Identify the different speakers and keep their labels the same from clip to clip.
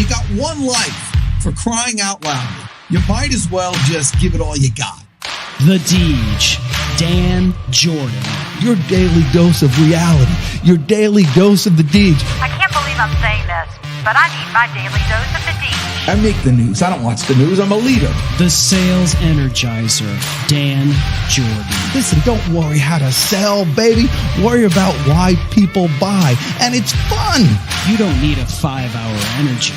Speaker 1: got one life, for crying out loud. You might as well just give it all you got.
Speaker 2: The Deej, Dan Jourdan.
Speaker 1: Your daily dose of reality. Your daily dose of the Deej.
Speaker 3: I can't believe I'm saying this, but I need my daily dose of the Deej.
Speaker 1: I make the news. I don't watch the news. I'm a leader.
Speaker 2: The Sales Energizer, Dan Jourdan.
Speaker 1: Listen, don't worry how to sell, baby. Worry about why people buy. And it's fun.
Speaker 2: You don't need a 5-hour energy.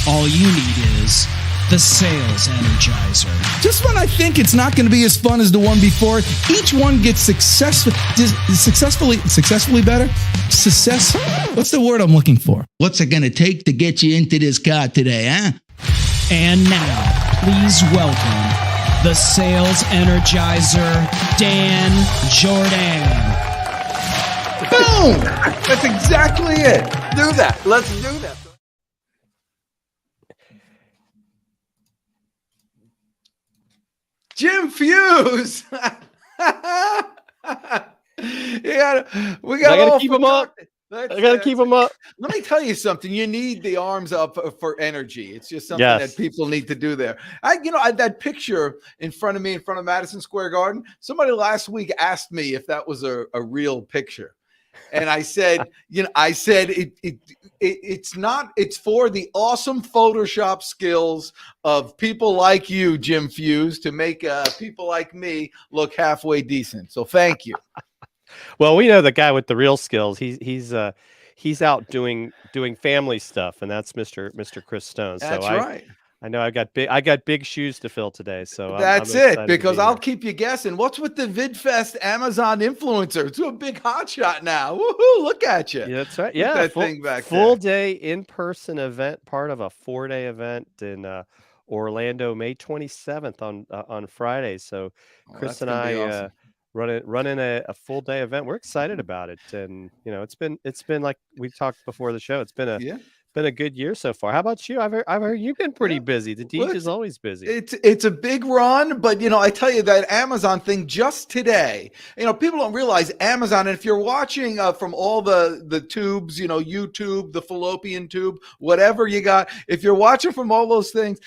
Speaker 2: All you need is the Sales Energizer.
Speaker 1: Just when I think it's not going to be as fun as the one before, each one gets successfully better. What's the word I'm looking for? What's it going to take to get you into this car today, huh?
Speaker 2: And now, please welcome the Sales Energizer, Dan Jourdan.
Speaker 1: Boom!
Speaker 4: That's exactly it. Do that. Let's do that. Jim Fuse. We gotta
Speaker 5: keep them up. I gotta keep them up.
Speaker 4: Let me tell you something. You need the arms up for energy. It's just something that people need to do there. That picture in front of me, in front of Madison Square Garden. Somebody last week asked me if that was a real picture. And I said, it's not. It's for the awesome Photoshop skills of people like you, Jim Fuse, to make people like me look halfway decent. So thank you.
Speaker 5: Well, we know the guy with the real skills. He's out doing family stuff, and that's Mr. Chris Stone.
Speaker 4: That's right.
Speaker 5: I know I got big shoes to fill today, so
Speaker 4: that's
Speaker 5: I'm
Speaker 4: it. Because I'll keep you guessing. What's with the VidFest Amazon influencer? It's a big hotshot now. Woohoo! Look at you.
Speaker 5: Yeah, that's right. Yeah,
Speaker 4: that thing back
Speaker 5: full
Speaker 4: there.
Speaker 5: Day in-person event, part of a 4-day event in Orlando, May 27th on Friday. So Chris and I awesome. running a full day event. We're excited about it, and it's been like we've talked before the show. It's been a good year so far. How about you? I've heard you've been pretty busy. The Deej is always busy.
Speaker 4: It's a big run, but I tell you that Amazon thing just today. People don't realize Amazon. And if you're watching from all the tubes, YouTube, the fallopian tube, whatever you got. If you're watching from all those things,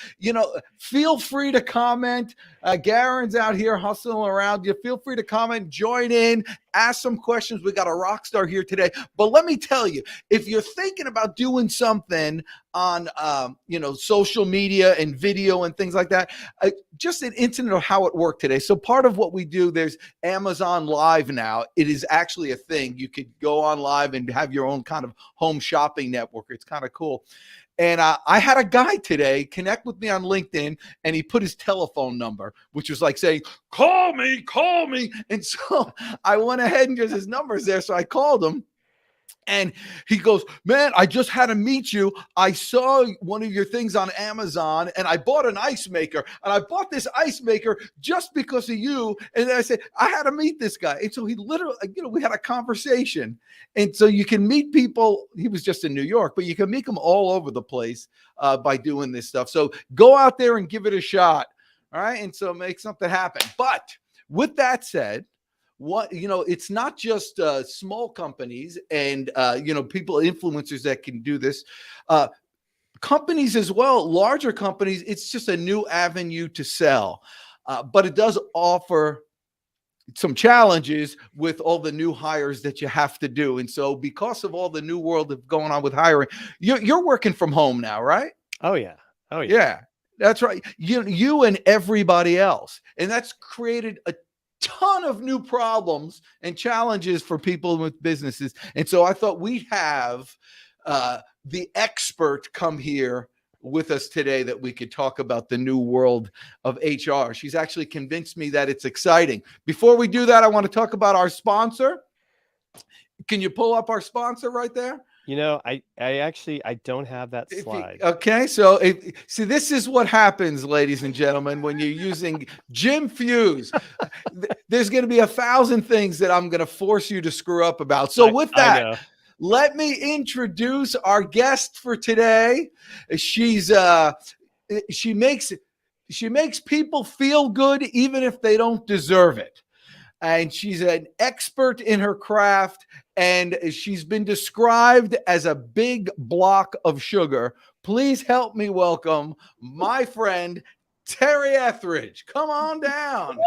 Speaker 4: feel free to comment. Garen's out here hustling around. You feel free to comment, join in, ask some questions. We got a rock star here today. But let me tell you, if you're thinking about doing something on social media and video and things like that, just an incident of how it worked today. So part of what we do, there's Amazon Live now. It is actually a thing. You could go on live and have your own kind of home shopping network. It's kind of cool. And I had a guy today connect with me on LinkedIn, and he put his telephone number, which was like saying, call me. And so I went ahead and just his number's there. So I called him. And he goes, man, I just had to meet you. I saw one of your things on Amazon, and I bought an ice maker. And I bought this ice maker just because of you. And then I said, I had to meet this guy. And so he literally, we had a conversation. And so you can meet people. He was just in New York, but you can meet them all over the place by doing this stuff. So go out there and give it a shot. All right. And so make something happen. But with that said, it's not just small companies and people, influencers that can do this. Companies as well, larger companies, it's just a new avenue to sell. But it does offer some challenges with all the new hires that you have to do. And so because of all the new world of going on with hiring, you're working from home now, right?
Speaker 5: Oh yeah.
Speaker 4: Yeah, that's right. You and everybody else. And that's created a ton of new problems and challenges for people with businesses. And so I thought we'd have the expert come here with us today that we could talk about the new world of HR. She's actually convinced me that it's exciting. Before we do that, I want to talk about our sponsor. Can you pull up our sponsor right there?
Speaker 5: I don't have that slide.
Speaker 4: Okay, so see, this is what happens, ladies and gentlemen, when you're using Jim Fuse. There's going to be 1,000 things that I'm going to force you to screw up about. So with that, let me introduce our guest for today. She makes people feel good even if they don't deserve it. and she's an expert in her craft, and she's been described as a big block of sugar. Please help me welcome my friend, Terri Etheridge. Come on down.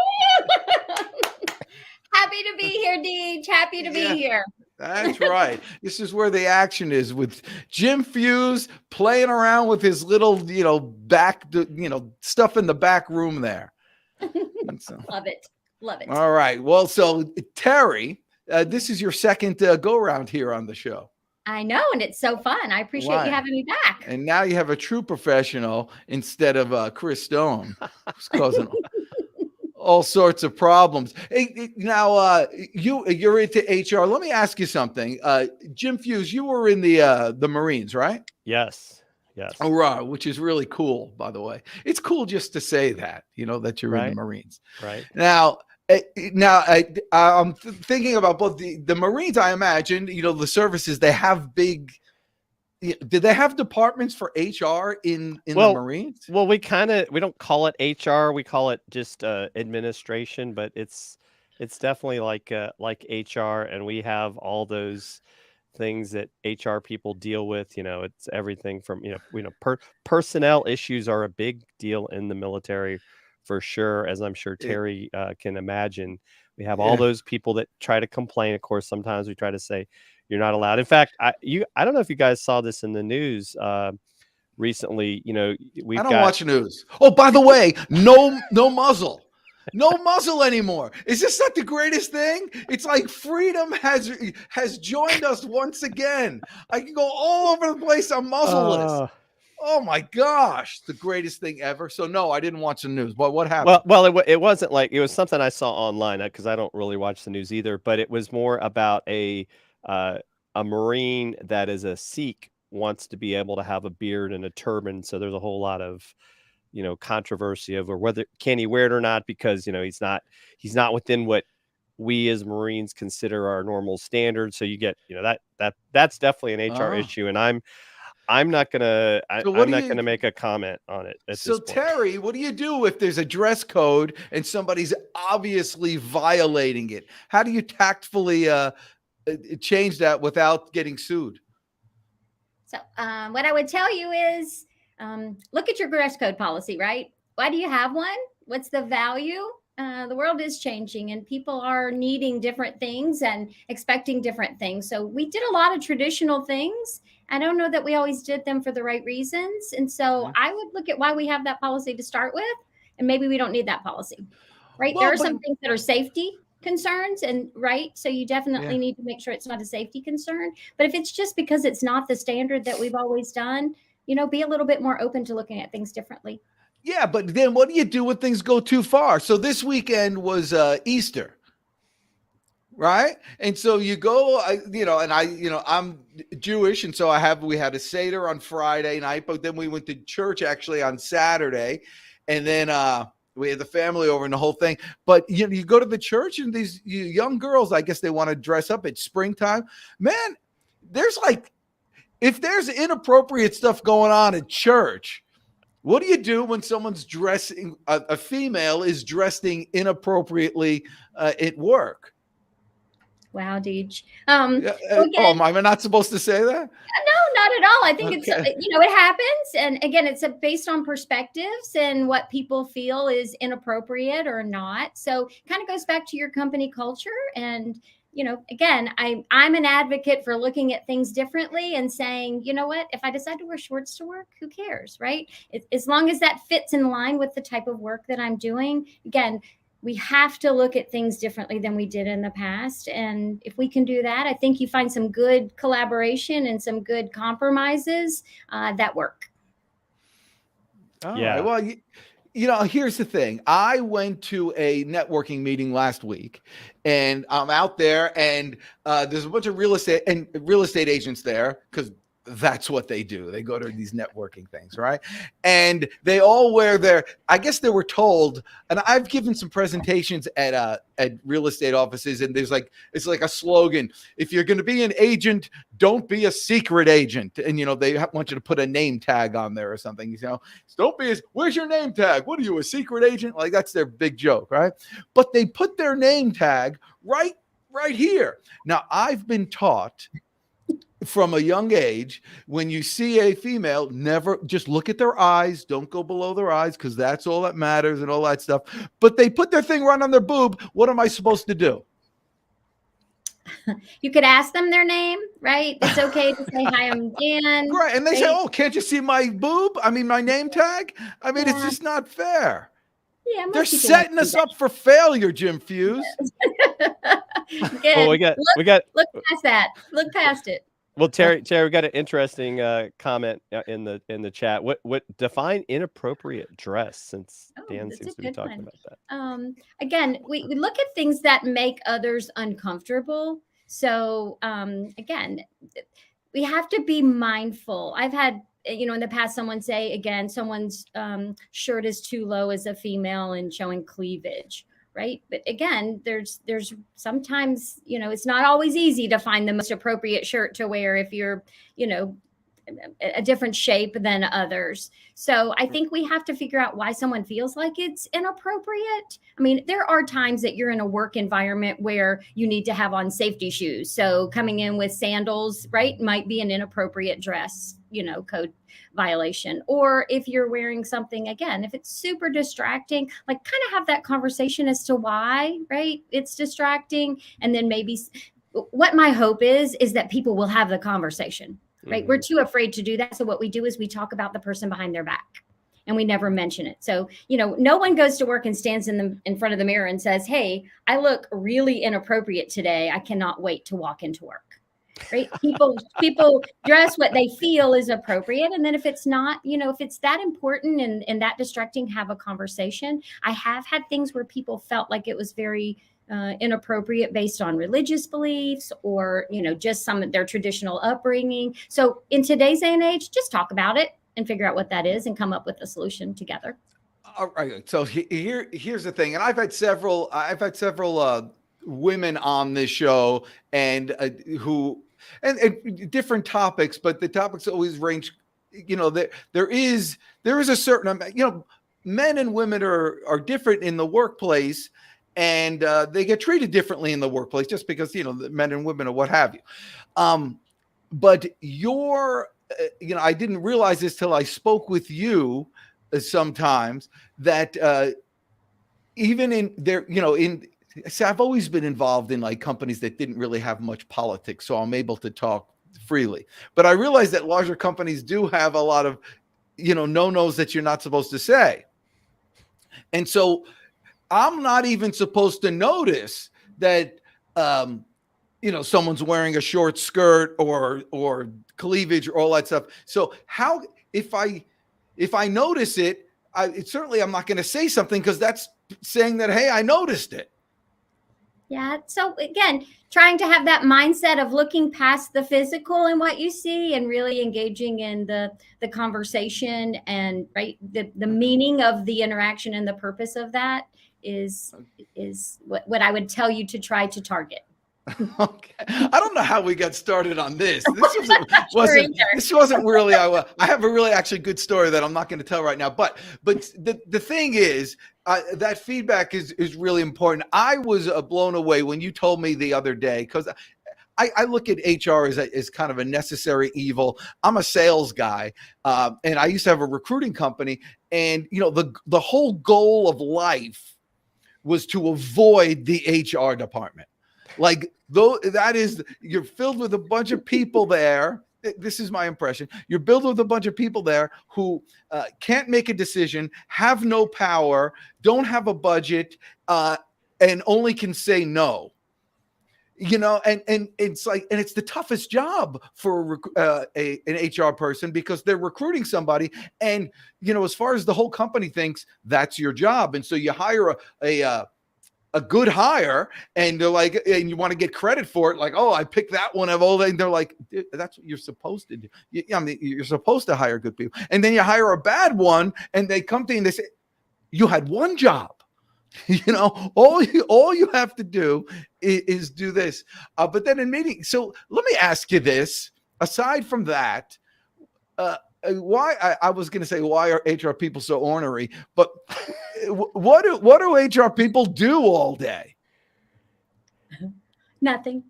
Speaker 6: Happy to be here, Deej. Happy to be here.
Speaker 4: That's right. This is where the action is, with Jim Fuse playing around with his little, back, stuff in the back room there.
Speaker 6: Love it. Love it.
Speaker 4: All right. Well, so Terri, this is your second go round here on the show.
Speaker 6: I know, and it's so fun. I appreciate you having me back.
Speaker 4: And now you have a true professional instead of Chris Stone, who's causing all sorts of problems. Hey, now, you're into HR. Let me ask you something. Jim Fuse, you were in the Marines, right?
Speaker 5: Yes.
Speaker 4: Oh, right, which is really cool, by the way. It's cool just to say that, that you're in the Marines.
Speaker 5: Right.
Speaker 4: Now, I'm thinking about both the Marines. I imagine, the services, they have big. Did they have departments for HR in the Marines?
Speaker 5: Well, we don't call it HR. We call it just administration, but it's definitely like HR, and we have all those things that HR people deal with. It's everything from personnel issues are a big deal in the military. For sure, as I'm sure Terri can imagine. We have all those people that try to complain. Of course, sometimes we try to say you're not allowed. In fact, I don't know if you guys saw this in the news recently. I don't
Speaker 4: watch news. Oh, by the way, no muzzle. No muzzle anymore. Is this not the greatest thing? It's like freedom has joined us once again. I can go all over the place. I'm muzzleless. Oh my gosh, the greatest thing ever. So no, I didn't watch the news. But what happened?
Speaker 5: Well, it wasn't like, it was something I saw online, because I don't really watch the news either. But it was more about a Marine that is a Sikh wants to be able to have a beard and a turban. So there's a whole lot of controversy over whether can he wear it or not, because he's not within what we as Marines consider our normal standards. So you get that's definitely an HR issue, and I'm not gonna make a comment on it.
Speaker 4: So Terri, what do you do if there's a dress code and somebody's obviously violating it? How do you tactfully change that without getting sued?
Speaker 6: So what I would tell you is look at your dress code policy, right? Why do you have one? What's the value? The world is changing, and people are needing different things and expecting different things. So we did a lot of traditional things. I don't know that we always did them for the right reasons. And so I would look at why we have that policy to start with, and maybe we don't need that policy, right? There are some things that are safety concerns, and so you definitely need to make sure it's not a safety concern. But if it's just because it's not the standard that we've always done, be a little bit more open to looking at things differently.
Speaker 4: Yeah, but then what do you do when things go too far? So this weekend was Easter, right? And so you go, I'm Jewish, and so we had a Seder on Friday night, but then we went to church actually on Saturday, and then we had the family over and the whole thing. But you go to the church, and these young girls, I guess they want to dress up. It's springtime, man. If there's inappropriate stuff going on at church, what do you do when someone's dressing, a female is dressing inappropriately at work?
Speaker 6: Wow, Deej.
Speaker 4: Am I not supposed to say that?
Speaker 6: No, not at all. I think it's, it happens. And again, it's based on perspectives and what people feel is inappropriate or not. So kind of goes back to your company culture. And, again, I'm an advocate for looking at things differently and saying, you know what, if I decide to wear shorts to work, who cares, right? As long as that fits in line with the type of work that I'm doing. Again, we have to look at things differently than we did in the past. And if we can do that, I think you find some good collaboration and some good compromises that work.
Speaker 4: Right. Well, here's the thing. I went to a networking meeting last week, and I'm out there, and there's a bunch of real estate agents there, because That's what they do. They go to these networking things, right? And they all wear their, I guess they were told, and I've given some presentations at real estate offices, and there's like, it's like a slogan: if you're going to be an agent, don't be a secret agent. And, they want you to put a name tag on there or something, don't be, where's your name tag? What are you, a secret agent? Like, that's their big joke, right? But they put their name tag right here. Now, I've been taught from a young age, when you see a female, never just look at their eyes. Don't go below their eyes, because that's all that matters and all that stuff. But they put their thing right on their boob. What am I supposed to do?
Speaker 6: You could ask them their name, right? It's okay to say, hi, I'm Dan.
Speaker 4: Right. And they say, oh, can't you see my boob? I mean, my name tag? I mean, It's just not fair.
Speaker 6: Yeah,
Speaker 4: they're setting us up for failure, Jim Fuse.
Speaker 5: Well, we got
Speaker 6: look past that. Look past it.
Speaker 5: Well, Terry, we got an interesting comment in the chat. What define inappropriate dress, since Dan seems to be talking about that.
Speaker 6: Again, we look at things that make others uncomfortable. So again, we have to be mindful. I've had, in the past, someone say, again, someone's shirt is too low as a female and showing cleavage. Right. But again, there's sometimes, it's not always easy to find the most appropriate shirt to wear if you're, a different shape than others. So I think we have to figure out why someone feels like it's inappropriate. I mean, there are times that you're in a work environment where you need to have on safety shoes. So coming in with sandals, right, might be an inappropriate dress, code violation. Or if you're wearing something, again, if it's super distracting, like kind of have that conversation as to why, right, it's distracting. And then maybe what my hope is that people will have the conversation. Right. We're too afraid to do that. So what we do is we talk about the person behind their back and we never mention it. So, no one goes to work and stands in front of the mirror and says, hey, I look really inappropriate today. I cannot wait to walk into work. Right. People dress what they feel is appropriate. And then if it's not, if it's that important and that distracting, have a conversation. I have had things where people felt like it was very inappropriate based on religious beliefs or, just some of their traditional upbringing. So in today's day and age, just talk about it and figure out what that is and come up with a solution together.
Speaker 4: All right. So here's the thing. And I've had several women on this show and different topics, but the topics always range, there is a certain, men and women are different in the workplace. And they get treated differently in the workplace just because, the men and women or what have you. But I didn't realize this till I spoke with you sometimes that even in there, I've always been involved in like companies that didn't really have much politics. So I'm able to talk freely. But I realized that larger companies do have a lot of, no-nos that you're not supposed to say. And so I'm not even supposed to notice that, someone's wearing a short skirt or cleavage or all that stuff. So how, if I notice it, certainly I'm not going to say something because that's saying that, hey, I noticed it.
Speaker 6: Yeah. So again, trying to have that mindset of looking past the physical and what you see and really engaging in the conversation and the meaning of the interaction and the purpose of that is what I would tell you to try to target.
Speaker 4: Okay. I don't know how we got started on this. This wasn't really, I have a really actually good story that I'm not going to tell right now, but the thing is, that feedback is really important. I was blown away when you told me the other day, because I look at HR as kind of a necessary evil. I'm a sales guy, and I used to have a recruiting company, and the whole goal of life was to avoid the HR department. Like, though, you're filled with a bunch of people there. This is my impression. You're filled with a bunch of people there who can't make a decision, have no power, don't have a budget, and only can say no. And it's like, and it's the toughest job for an HR person because they're recruiting somebody, and as far as the whole company thinks, that's your job, and so you hire a good hire, and they're like, and you want to get credit for it, like, oh, I picked that one of all, and they're like, that's what you're supposed to do. I mean, you're supposed to hire good people, and then you hire a bad one, and they come to you and they say, you had one job. You know, all you have to do is do this. But then in meeting, so let me ask you this: aside from that, why I was going to say, why are HR people so ornery? But what do HR people do all day?
Speaker 6: Nothing.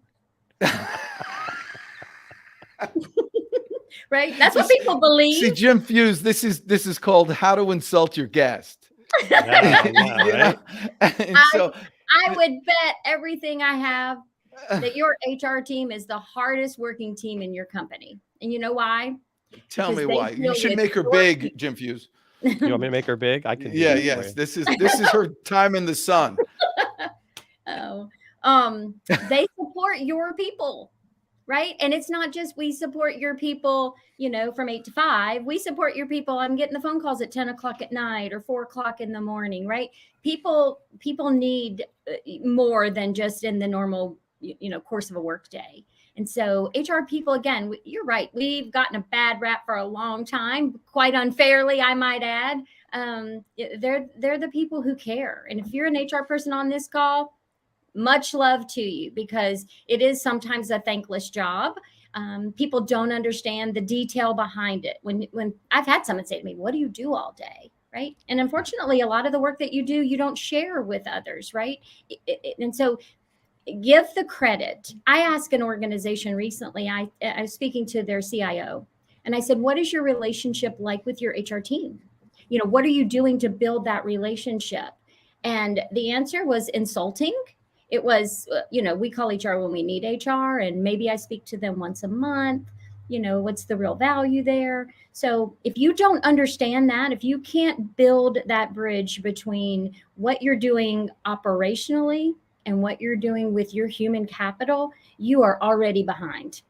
Speaker 6: Right? That's what people believe.
Speaker 4: See, Jim Fuse, this is called How to Insult Your Guest.
Speaker 5: Right?
Speaker 6: I would bet everything I have that your HR team is the hardest working team in your company. And you know why?
Speaker 4: Tell me why. You should make her big, Jim Fuse.
Speaker 5: You want me to make her big? I can.
Speaker 4: Yeah, yes. This is her time in the sun.
Speaker 6: They support your people, right? And it's not just we support your people, you know, from 8 to 5. We support your people. I'm getting the phone calls at 10 o'clock at night or 4 o'clock in the morning, right? People need more than just in the normal, you know, course of a work day. And so HR people, again, you're right. We've gotten a bad rap for a long time, quite unfairly, I might add. They're the people who care. And if you're an HR person on this call, much love to you, because it is sometimes a thankless job. People don't understand the detail behind it. When I've had someone say to me, what do you do all day? Right. And unfortunately, a lot of the work that you do, you don't share with others. Right. And so give the credit. I asked an organization recently, I was speaking to their CIO, and I said, what is your relationship like with your HR team? You know, what are you doing to build that relationship? And the answer was insulting. It was, you know, we call HR when we need HR, and maybe I speak to them once a month. You know, what's the real value there? So if you don't understand that, if you can't build that bridge between what you're doing operationally and what you're doing with your human capital, you are already behind.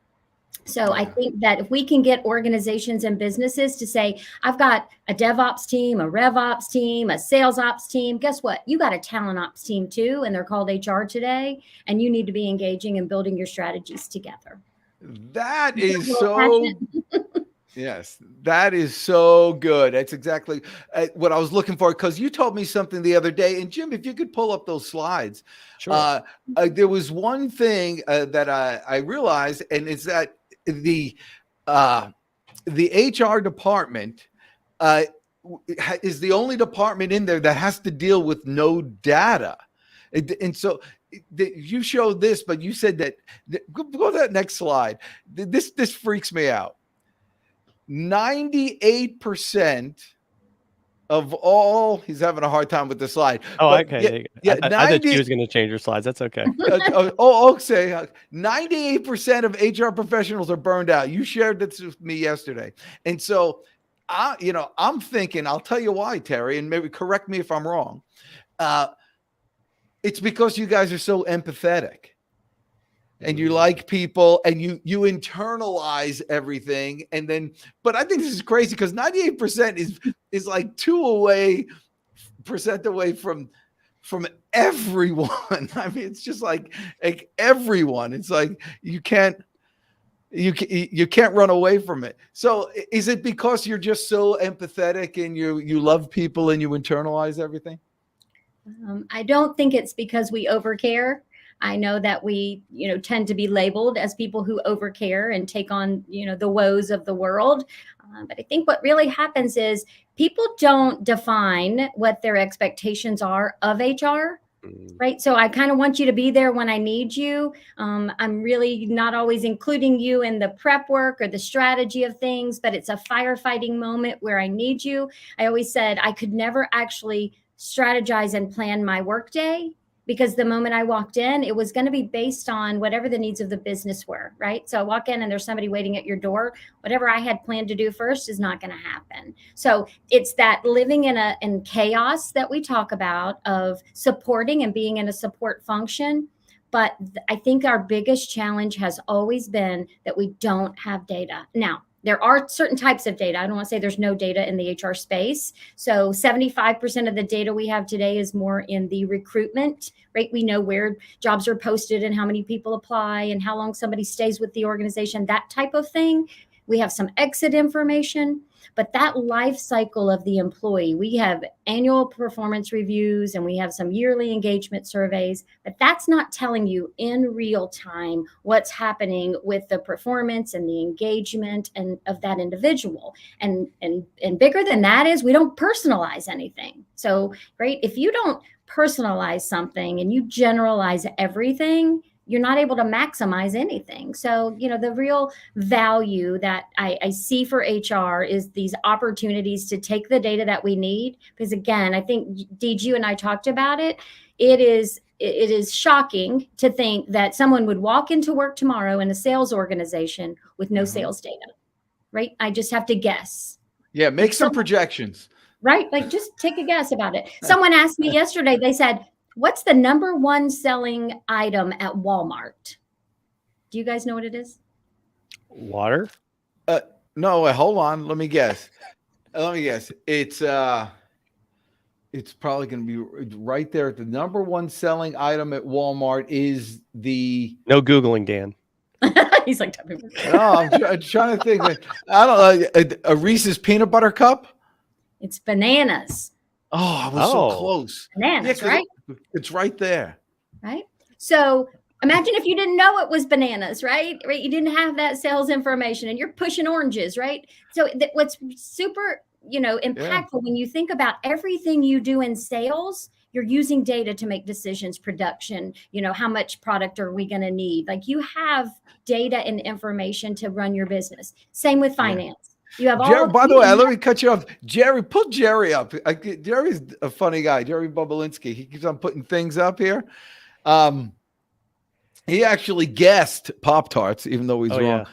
Speaker 6: So I think that if we can get organizations and businesses to say, I've got a DevOps team, a RevOps team, a sales ops team, guess what? You got a talent ops team too, and they're called HR today, and you need to be engaging and building your strategies together.
Speaker 4: That is so, yes, that is so good. That's exactly what I was looking for, because you told me something the other day. And Jim, if you could pull up those slides. Sure. There was one thing that I realized, and it's that the HR department is the only department in there that has to deal with no data. And so you showed this, but you said that, go to that next slide. This freaks me out. 98% of all, he's having a hard time with the slide.
Speaker 5: Oh, okay. Yeah, I thought you was going to change your slides. That's okay.
Speaker 4: Okay. 98% of HR professionals are burned out. You shared this with me yesterday. And so, I'm thinking, I'll tell you why, Terry, and maybe correct me if I'm wrong. It's because you guys are so empathetic. And you like people, and you internalize everything. And then, but I think this is crazy, because 98% is like 2% away from everyone. I mean, it's just like everyone. It's like you can't run away from it. So is it because you're just so empathetic and you love people and you internalize everything?
Speaker 6: I don't think it's because we overcare. I know that we, tend to be labeled as people who overcare and take on, the woes of the world. But I think what really happens is people don't define what their expectations are of HR, right? So I kind of want you to be there when I need you. I'm really not always including you in the prep work or the strategy of things, but it's a firefighting moment where I need you. I always said I could never actually strategize and plan my workday, because the moment I walked in, it was going to be based on whatever the needs of the business were, right? So I walk in and there's somebody waiting at your door. Whatever I had planned to do first is not going to happen. So it's that living in chaos that we talk about, of supporting and being in a support function. But I think our biggest challenge has always been that we don't have data. Now, There are certain types of data. I don't want to say there's no data in the HR space. So 75% of the data we have today is more in the recruitment, right? We know where jobs are posted and how many people apply and how long somebody stays with the organization, that type of thing. We have some exit information, but that life cycle of the employee, we have annual performance reviews and we have some yearly engagement surveys, but that's not telling you in real time what's happening with the performance and the engagement and of that individual. And bigger than that is we don't personalize anything. So, right, if you don't personalize something and you generalize everything, you're not able to maximize anything. So, the real value that I see for HR is these opportunities to take the data that we need. Because again, I think Deej, you and I talked about it. It is shocking to think that someone would walk into work tomorrow in a sales organization with no sales data, right? I just have to guess.
Speaker 4: Yeah, make some projections.
Speaker 6: Right? Like just take a guess about it. Someone asked me yesterday, they said, what's the number one selling item at Walmart? Do you guys know what it is?
Speaker 5: Water?
Speaker 4: No, hold on. Let me guess. It's probably going to be right there. The number one selling item at Walmart is the.
Speaker 5: No Googling, Dan.
Speaker 6: He's like,
Speaker 4: no, I'm trying to think. I don't know. A Reese's peanut butter cup?
Speaker 6: It's bananas.
Speaker 4: Oh, I was so close.
Speaker 6: Bananas, right?
Speaker 4: It's right there.
Speaker 6: Right. So imagine if you didn't know it was bananas, right? Right. You didn't have that sales information and you're pushing oranges, right? So what's super, impactful when you think about everything you do in sales, you're using data to make decisions, production, how much product are we going to need? Like you have data and information to run your business. Same with finance. You have all.
Speaker 4: By the way, let me cut you off. Jerry, put Jerry up. Jerry's a funny guy. Jerry Bobolinsky. He keeps on putting things up here. He actually guessed Pop-Tarts, even though he's wrong.
Speaker 5: Yeah.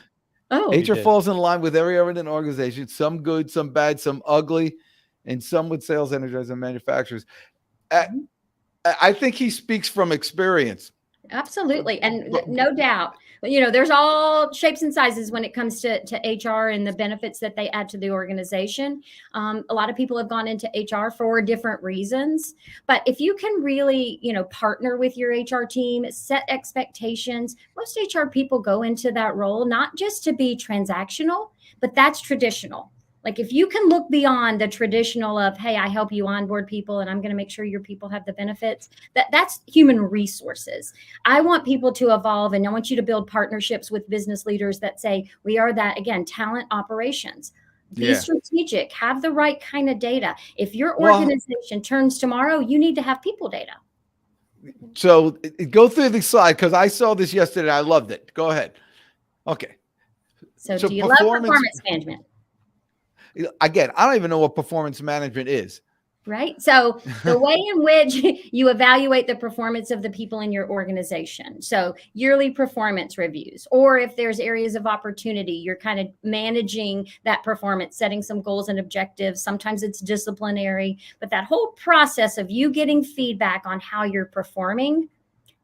Speaker 6: Oh,
Speaker 4: HR falls in line with every area in an organization. Some good, some bad, some ugly, and some with Sales Energizer and manufacturers. I think he speaks from experience. Absolutely,
Speaker 6: and no doubt. There's all shapes and sizes when it comes to HR and the benefits that they add to the organization. A lot of people have gone into HR for different reasons, but if you can really, partner with your HR team, set expectations, most HR people go into that role, not just to be transactional, but that's traditional. Like if you can look beyond the traditional of, hey, I help you onboard people and I'm going to make sure your people have the benefits, that's human resources. I want people to evolve and I want you to build partnerships with business leaders that say, we are that, again, talent operations. Be strategic, have the right kind of data. If your organization turns tomorrow, you need to have people data.
Speaker 4: So go through the slide because I saw this yesterday. I loved it. Go ahead. Okay.
Speaker 6: So do you love performance management?
Speaker 4: Again, I don't even know what performance management is.
Speaker 6: Right. So the way in which you evaluate the performance of the people in your organization. So yearly performance reviews, or if there's areas of opportunity, you're kind of managing that performance, setting some goals and objectives. Sometimes it's disciplinary, but that whole process of you getting feedback on how you're performing,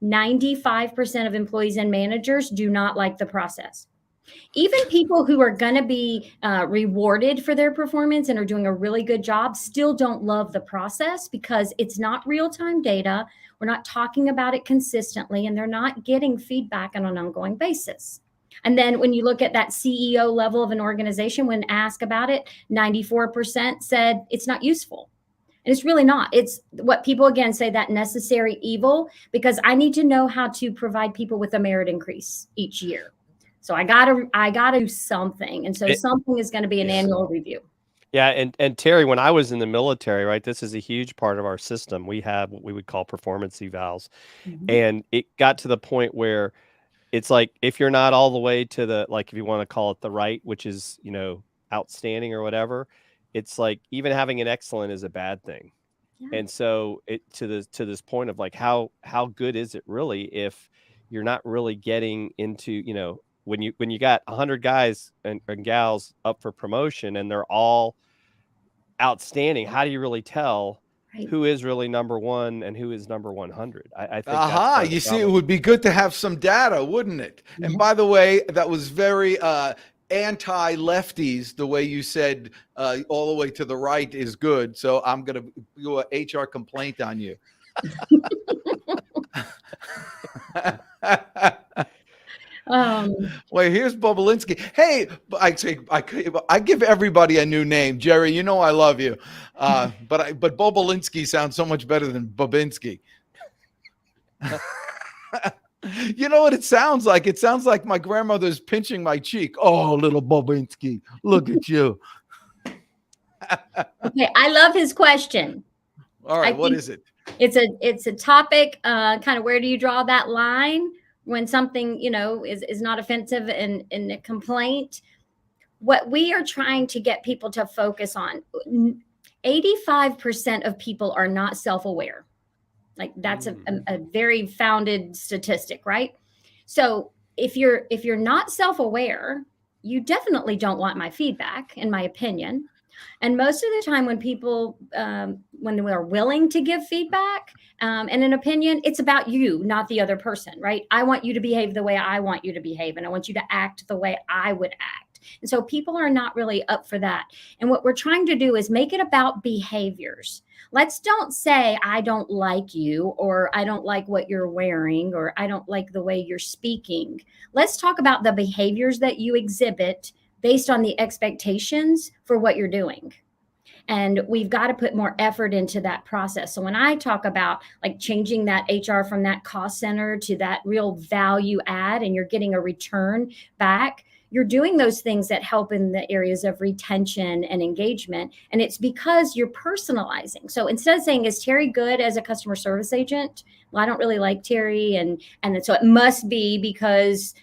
Speaker 6: 95% of employees and managers do not like the process. Even people who are going to be rewarded for their performance and are doing a really good job still don't love the process because it's not real-time data. We're not talking about it consistently, and they're not getting feedback on an ongoing basis. And then when you look at that CEO level of an organization, when asked about it, 94% said it's not useful. And it's really not. It's what people, again, say that necessary evil, because I need to know how to provide people with a merit increase each year. So I gotta do something. And so something is going to be an annual review.
Speaker 5: Yeah. And Terry, when I was in the military, right, this is a huge part of our system. We have what we would call performance evals. Mm-hmm. And it got to the point where it's like, if you're not all the way to the, like, if you want to call it the right, which is, outstanding or whatever, it's like even having an excellent is a bad thing. Yeah. And so to this point of like, how good is it really if you're not really getting into, when you got 100 guys and gals up for promotion and they're all outstanding, how do you really tell who is really number one and who is number 100? I think. You
Speaker 4: see, it would be good to have some data, wouldn't it? Mm-hmm. And by the way, that was very anti-lefties the way you said all the way to the right is good. So I'm going to do an HR complaint on you. Wait, here's Bobolinsky. Hey, I give everybody a new name. Jerry, you know I love you. But Bobolinsky sounds so much better than Bobinski. You know what it sounds like? It sounds like my grandmother's pinching my cheek. Oh, little Bobinski, look at you.
Speaker 6: Okay, I love his question.
Speaker 4: All right, what is it?
Speaker 6: It's a topic, kind of where do you draw that line when something, is not offensive in a complaint? What we are trying to get people to focus on, 85% of people are not self-aware. Like that's a very founded statistic, right? So if you're not self-aware, you definitely don't want my feedback, in my opinion. And most of the time when people, when they are willing to give feedback and an opinion, it's about you, not the other person, right? I want you to behave the way I want you to behave, and I want you to act the way I would act. And so people are not really up for that. And what we're trying to do is make it about behaviors. Let's don't say, I don't like you, or I don't like what you're wearing, or I don't like the way you're speaking. Let's talk about the behaviors that you exhibit based on the expectations for what you're doing. And we've got to put more effort into that process. So when I talk about like changing that HR from that cost center to that real value add, and you're getting a return back, you're doing those things that help in the areas of retention and engagement. And it's because you're personalizing. So instead of saying, is Terri good as a customer service agent? Well, I don't really like Terri. And so it must be because,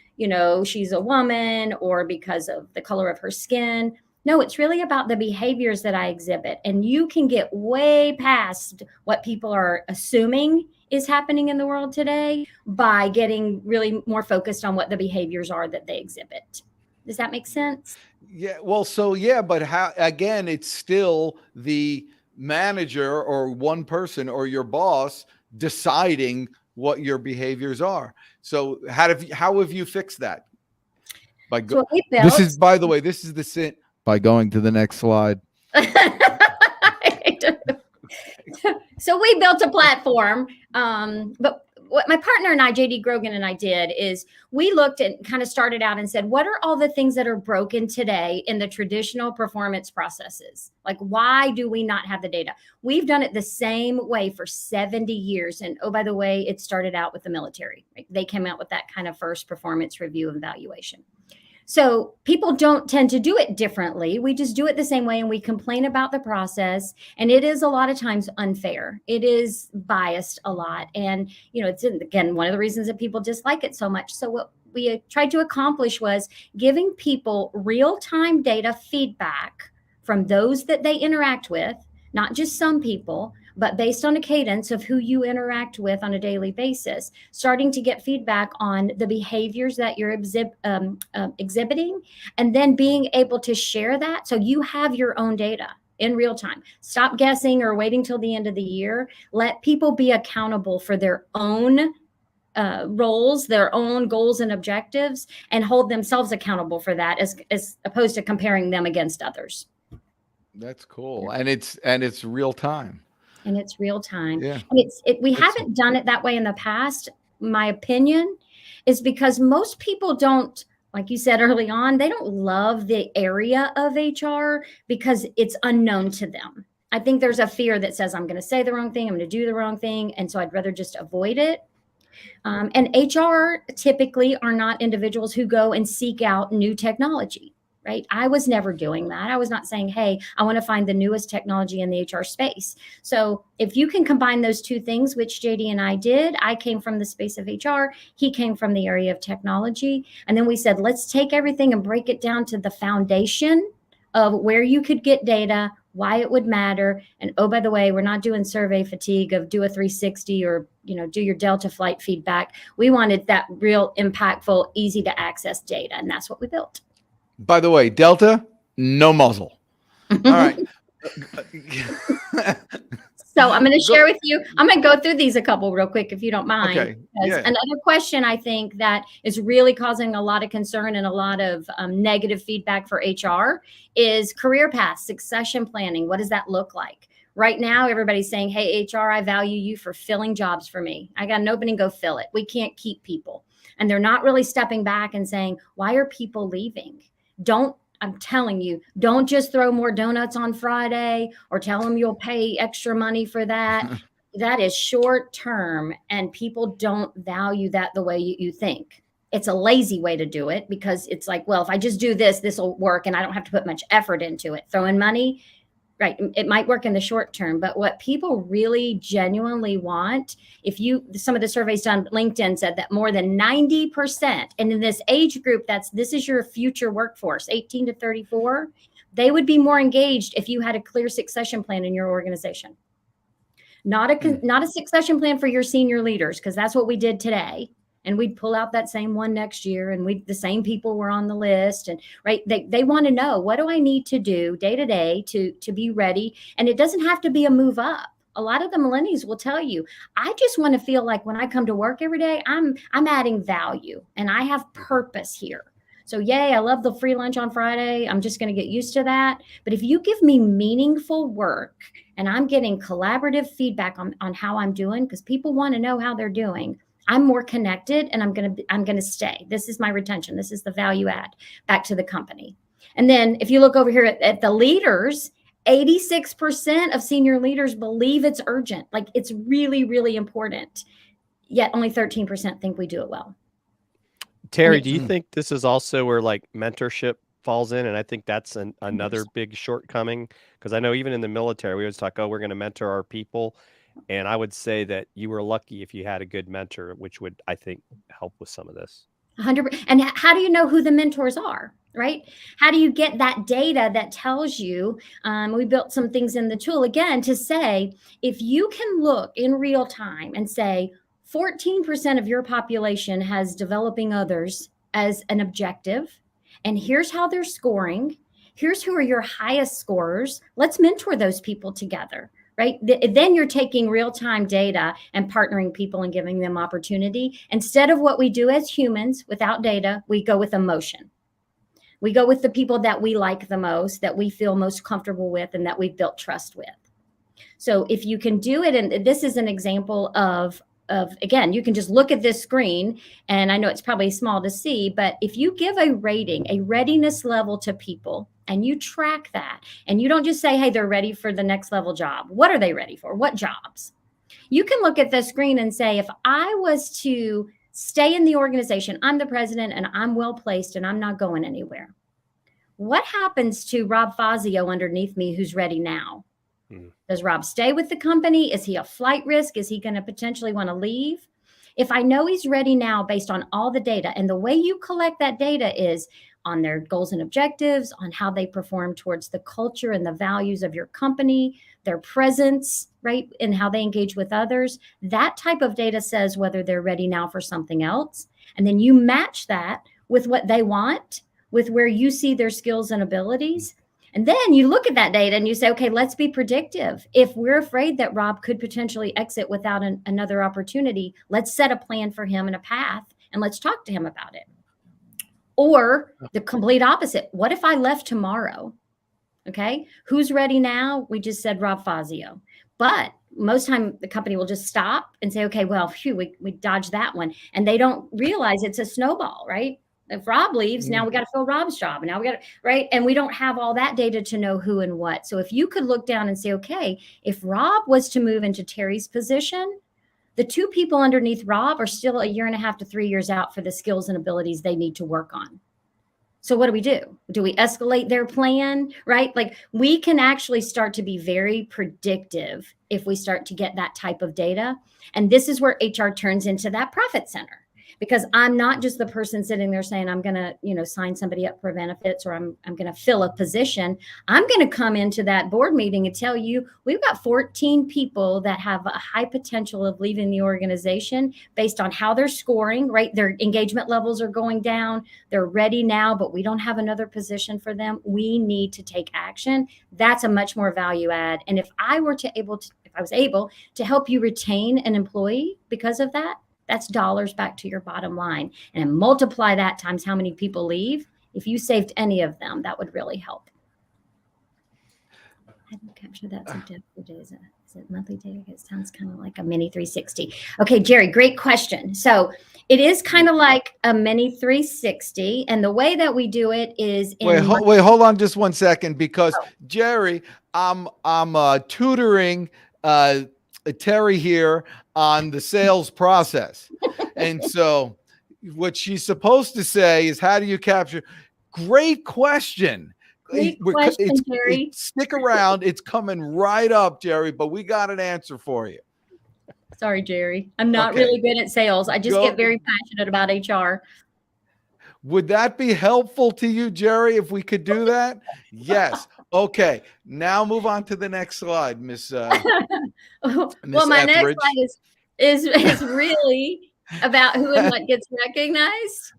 Speaker 6: she's a woman, or because of the color of her skin. No, it's really about the behaviors that I exhibit. And you can get way past what people are assuming is happening in the world today by getting really more focused on what the behaviors are that they exhibit. Does that make sense?
Speaker 4: Yeah. Well, but how, again, it's still the manager or one person or your boss deciding what your behaviors are. So how have you fixed that? This is, by the way, this is the sin by going to the next slide.
Speaker 6: So we built a platform, but what my partner and I, JD Grogan and I, did is we looked and kind of started out and said, what are all the things that are broken today in the traditional performance processes? Like, why do we not have the data? We've done it the same way for 70 years. And oh, by the way, it started out with the military. Right? They came out with that kind of first performance review and evaluation. So people don't tend to do it differently. We just do it the same way, and we complain about the process. And it is a lot of times unfair. It is biased a lot. And, it's, again, one of the reasons that people dislike it so much. So what we tried to accomplish was giving people real-time data feedback from those that they interact with, not just some people, but based on a cadence of who you interact with on a daily basis, starting to get feedback on the behaviors that you're exhibiting, and then being able to share that so you have your own data in real time. Stop guessing or waiting till the end of the year. Let people be accountable for their own roles, their own goals and objectives, and hold themselves accountable for that as opposed to comparing them against others.
Speaker 4: That's cool. And it's real time.
Speaker 6: And it's real time.
Speaker 4: Yeah.
Speaker 6: And we haven't done it that way in the past. My opinion is because most people don't, like you said early on, they don't love the area of HR because it's unknown to them. I think there's a fear that says, I'm going to say the wrong thing, I'm going to do the wrong thing. And so I'd rather just avoid it. And HR typically are not individuals who go and seek out new technology. Right? I was never doing that. I was not saying, hey, I want to find the newest technology in the HR space. So if you can combine those two things, which JD and I did, I came from the space of HR, he came from the area of technology. And then we said, let's take everything and break it down to the foundation of where you could get data, why it would matter. And oh, by the way, we're not doing survey fatigue of do a 360 or, do your Delta flight feedback. We wanted that real impactful, easy to access data. And that's what we built.
Speaker 4: By the way, Delta, no muzzle. All right.
Speaker 6: So I'm going to share with you. I'm going to go through these a couple real quick, if you don't mind.
Speaker 4: Okay. Yeah.
Speaker 6: Another question I think that is really causing a lot of concern and a lot of negative feedback for HR is career path, succession planning. What does that look like? Right now, everybody's saying, hey, HR, I value you for filling jobs for me. I got an opening, go fill it. We can't keep people. And they're not really stepping back and saying, why are people leaving? I'm telling you, don't just throw more donuts on Friday or tell them you'll pay extra money for that. That is short term, and people don't value that the way you think. It's a lazy way to do it because it's like, well, if I just do this, this will work and I don't have to put much effort into it. Throwing money, right, it might work in the short term, but what people really genuinely want, some of the surveys done, LinkedIn said that more than 90%, and in this age group, this is your future workforce, 18 to 34, they would be more engaged if you had a clear succession plan in your organization. Not a succession plan for your senior leaders, because that's what we did today. And we'd pull out that same one next year, and the same people were on the list. And right, they want to know, what do I need to do day to day to be ready? And it doesn't have to be a move up. A lot of the millennials will tell you, I just want to feel like when I come to work every day, I'm adding value and I have purpose here. So yay, I love the free lunch on Friday. I'm just going to get used to that. But if you give me meaningful work and I'm getting collaborative feedback on how I'm doing, because people want to know how they're doing, I'm more connected and I'm going to stay. This is my retention. This is the value add back to the company. And then if you look over here at the leaders, 86% of senior leaders believe it's urgent. Like it's really, really important. Yet only 13% think we do it well.
Speaker 5: Terri, do you think this is also where like mentorship falls in? And I think that's another big shortcoming, because I know even in the military, we always talk, oh, we're going to mentor our people. And I would say that you were lucky if you had a good mentor, which would, I think, help with some of this.
Speaker 6: 100%. And how do you know who the mentors are, right? How do you get that data that tells you? We built some things in the tool, again, to say, if you can look in real time and say 14% of your population has developing others as an objective, and here's how they're scoring. Here's who are your highest scorers. Let's mentor those people together. Right? Then you're taking real-time data and partnering people and giving them opportunity. Instead of what we do as humans without data, we go with emotion. We go with the people that we like the most, that we feel most comfortable with, and that we've built trust with. So if you can do it, and this is an example of again, you can just look at this screen, and I know it's probably small to see, but if you give a rating, a readiness level to people, and you track that, and you don't just say, hey, they're ready for the next level job. What are they ready for? What jobs? You can look at the screen and say, if I was to stay in the organization, I'm the president and I'm well placed and I'm not going anywhere. What happens to Rob Fazio underneath me who's ready now? Does Rob stay with the company? Is he a flight risk? Is he going to potentially want to leave? If I know he's ready now based on all the data, and the way you collect that data is on their goals and objectives, on how they perform towards the culture and the values of your company, their presence, right, and how they engage with others, that type of data says whether they're ready now for something else. And then you match that with what they want, with where you see their skills and abilities. And then you look at that data and you say, okay, let's be predictive. If we're afraid that Rob could potentially exit without another opportunity, let's set a plan for him and a path, and let's talk to him about it. Or the complete opposite. What if I left tomorrow? Okay, who's ready now? We just said Rob Fazio. But most time the company will just stop and say, okay, well, phew, we dodged that one. And they don't realize it's a snowball, right? If Rob leaves, now we got to fill Rob's job. And now we got to, right? And we don't have all that data to know who and what. So if you could look down and say, okay, if Rob was to move into Terri's position, the two people underneath Rob are still 1.5 to 3 years out for the skills and abilities they need to work on. So what do? Do we escalate their plan, right? Like we can actually start to be very predictive if we start to get that type of data. And this is where HR turns into that profit center. Because I'm not just the person sitting there saying, I'm going to, sign somebody up for benefits, or I'm going to fill a position. I'm going to come into that board meeting and tell you, we've got 14 people that have a high potential of leaving the organization based on how they're scoring, right? Their engagement levels are going down. They're ready now, but we don't have another position for them. We need to take action. That's a much more value add. And if I were to if I was able to help you retain an employee because of that, that's dollars back to your bottom line. And multiply that times how many people leave. If you saved any of them, that would really help. I didn't capture that some depth per day. Is it monthly data? It sounds kind of like a mini 360. Okay, Jerry, great question. So it is kind of like a mini 360. And the way that we do it is
Speaker 4: wait, hold on just 1 second, because Jerry, I'm tutoring Terri here on the sales process. And so what she's supposed to say is, how do you capture? Great question.
Speaker 6: Great question, Jerry.
Speaker 4: Stick around. It's coming right up, Jerry, but we got an answer for you.
Speaker 6: Sorry, Jerry. I'm not really good at sales. I just get very passionate about HR.
Speaker 4: Would that be helpful to you, Jerry, if we could do that? Yes. Okay. Now move on to the next slide, Miss
Speaker 6: Well, my
Speaker 4: Etheridge.
Speaker 6: next slide is really about who and what gets recognized.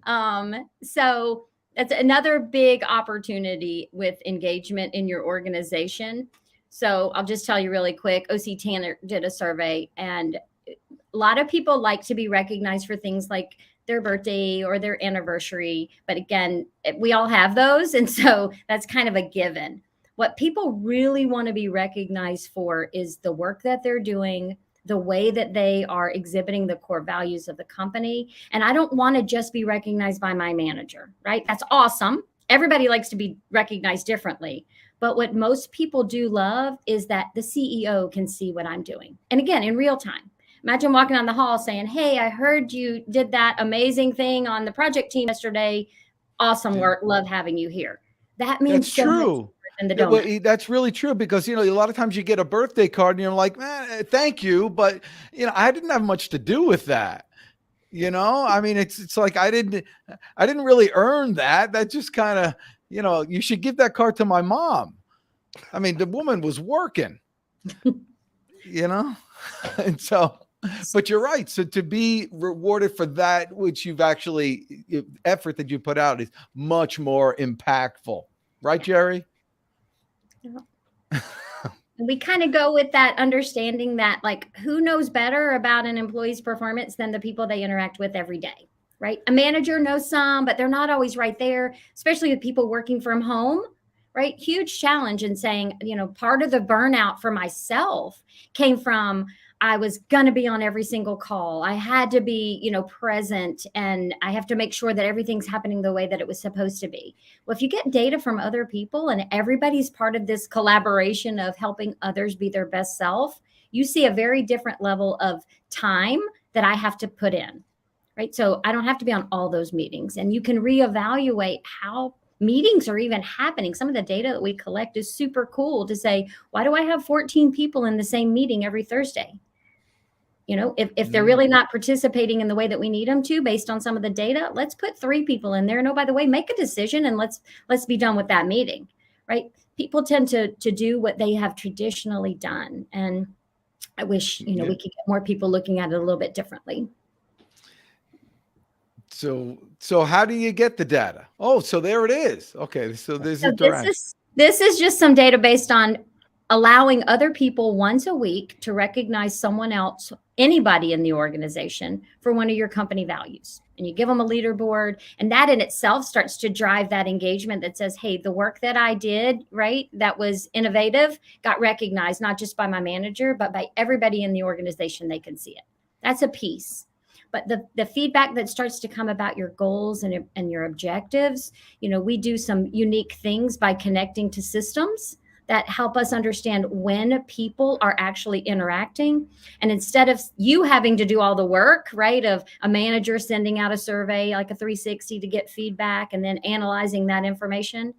Speaker 6: So that's another big opportunity with engagement in your organization. So I'll just tell you really quick. OC Tanner did a survey, and a lot of people like to be recognized for things like their birthday or their anniversary. But again, we all have those. And so that's kind of a given. What people really want to be recognized for is the work that they're doing, the way that they are exhibiting the core values of the company. And I don't want to just be recognized by my manager, right? That's awesome. Everybody likes to be recognized differently. But what most people do love is that the CEO can see what I'm doing. And again, in real time. Imagine walking down the hall saying, hey, I heard you did that amazing thing on the project team yesterday. Awesome work. Love having you here. That means
Speaker 4: that's true. That's really true, because, a lot of times you get a birthday card and you're like, thank you. But, I didn't have much to do with that. I mean, it's like, I didn't really earn that. That just kind of, you should give that card to my mom. I mean, the woman was working, and so, but you're right. So to be rewarded for that, which you've actually, effort that you put out, is much more impactful. Right, Jerry?
Speaker 6: We kind of go with that understanding that, like, who knows better about an employee's performance than the people they interact with every day, right? A manager knows some, but they're not always right there, especially with people working from home, right? Huge challenge in saying, part of the burnout for myself came from, I was going to be on every single call. I had to be, present, and I have to make sure that everything's happening the way that it was supposed to be. Well, if you get data from other people and everybody's part of this collaboration of helping others be their best self, you see a very different level of time that I have to put in, right? So I don't have to be on all those meetings, and you can reevaluate how meetings are even happening. Some of the data that we collect is super cool to say, why do I have 14 people in the same meeting every Thursday? If they're really not participating in the way that we need them to, based on some of the data, let's put 3 people in there. And, oh, by the way, make a decision and let's be done with that meeting, right? People tend to do what they have traditionally done. And I wish, we could get more people looking at it a little bit differently.
Speaker 4: So how do you get the data? Oh, so there it is. Okay. So this
Speaker 6: is just some data based on allowing other people once a week to recognize someone else, anybody in the organization, for one of your company values. And you give them a leaderboard, and that in itself starts to drive that engagement that says, hey, the work that I did, right, that was innovative, got recognized, not just by my manager, but by everybody in the organization. They can see it. That's a piece. But the feedback that starts to come about your goals and your objectives, we do some unique things by connecting to systems that help us understand when people are actually interacting. And instead of you having to do all the work, right, of a manager sending out a survey, like a 360, to get feedback and then analyzing that information,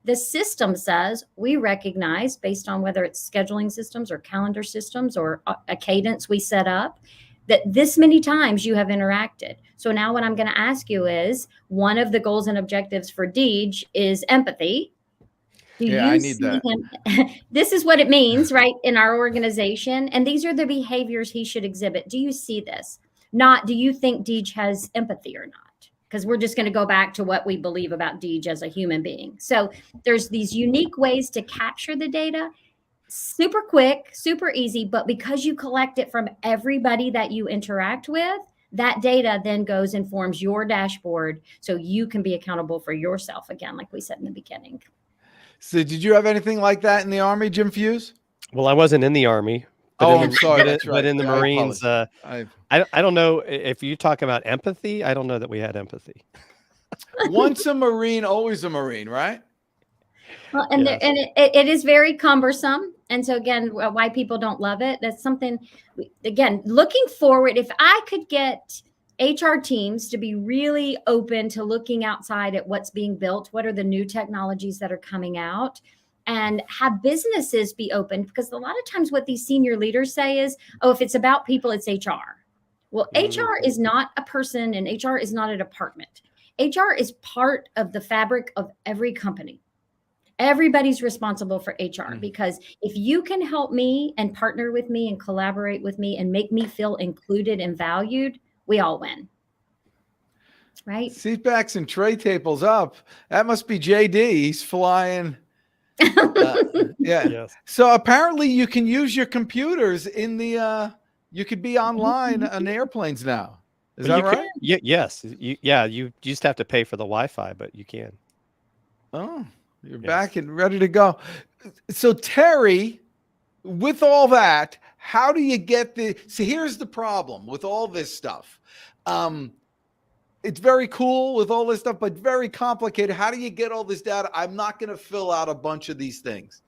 Speaker 6: the system says, we recognize, based on whether it's scheduling systems or calendar systems or a cadence we set up, that this many times you have interacted. So now what I'm going to ask you is, one of the goals and objectives for Deej is empathy.
Speaker 4: I need that.
Speaker 6: This is what it means, right, in our organization. And these are the behaviors he should exhibit. Do you see this? Not, do you think Deej has empathy or not? Because we're just going to go back to what we believe about Deej as a human being. So there's these unique ways to capture the data. super quick, super easy, but because you collect it from everybody that you interact with, that data then goes and forms your dashboard so you can be accountable for yourself again, like we said in the beginning.
Speaker 4: So did you have anything like that in the Army, Jim Fuse?
Speaker 5: Well, I wasn't in the Army.
Speaker 4: I'm sorry.
Speaker 5: But in the Marines, I don't know if you talk about empathy. I don't know that we had empathy.
Speaker 4: Once a Marine, always a Marine, right?
Speaker 6: Well, and,
Speaker 5: Yes.
Speaker 6: it is very cumbersome. And so again, why people don't love it, that's something, again, looking forward, if I could get HR teams to be really open to looking outside at what's being built, what are the new technologies that are coming out, and have businesses be open, because a lot of times what these senior leaders say is, oh, if it's about people, it's HR. Well, HR is not a person and HR is not a department. HR is part of the fabric of every company. Everybody's responsible for HR, because if you can help me and partner with me and collaborate with me and make me feel included and valued, we all win. Right?
Speaker 4: Seat backs and tray tables up. That must be JD. He's flying. Yeah.
Speaker 5: Yes.
Speaker 4: So apparently you can use your computers in the, you could be online on airplanes now. Is that right?
Speaker 5: Yes. You just have to pay for the Wi-Fi, but you can.
Speaker 4: Oh, you're back and ready to go. So Terri, with all that, how do you get see, here's the problem with all this stuff. It's very cool with all this stuff, but very complicated. How do you get all this data? I'm not going to fill out a bunch of these things,